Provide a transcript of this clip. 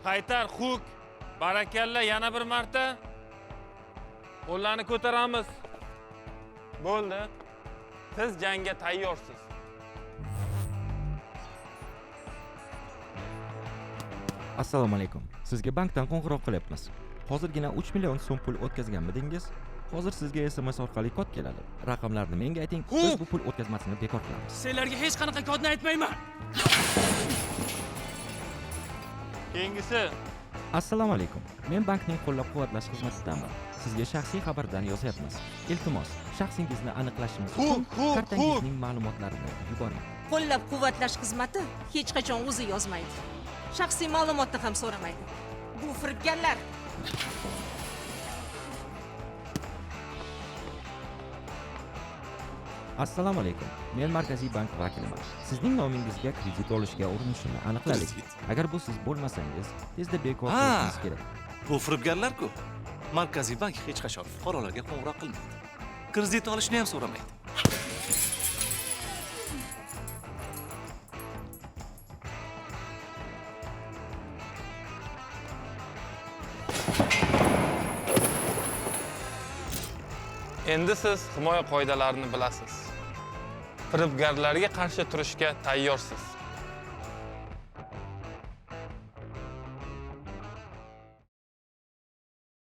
Qaytar Huk. Barakalla, yana bir marta. Qo'llarni ko'taramiz. Bo'ldi. Siz jangga tayyorsiz. Assalomu alaykum. Sizga bankdan qo'ng'iroq qilyapmiz. Hozirgina 3 million so'm pul o'tkazganmidingiz? Hozir sizga SMS orqali kod keladi. Raqamlarni menga ayting, biz bu pul o'tkazmasini bekor qilamiz. Senlarga hech qanaqa kodni aytmayman. Keyingisi. Assalomu alaykum. Men bankning qo'llab-quvvatlash xizmatidanman. Sizga shaxsiy xabardan yozyapmiz. Iltimos, shaxsingizni aniqlashimiz uchun kartangizning ma'lumotlarini yuboring. Qo'llab-quvvatlash xizmati hech qachon o'zi yozmaydi. Shaxsiy ma'lumotni ham so'ramaydi. Bu firibgarlar. Assalomu alaykum. Men Markaziy bank vakiliman. Sizning nomingizga kredit olishga urinishini aniqladik. Agar bu siz bo'lmasangiz, tezda bekor qilishingiz kerak. Bu firibgarlar-ku. Markaziy bank hech qachon fuqarolarga qo'ng'iroq qilmaydi. Kredit olishni ham so'ramaydi. Endi siz himoya qoidalarini bilasiz. Firibgarlarga qarshi turishga tayyorsiz.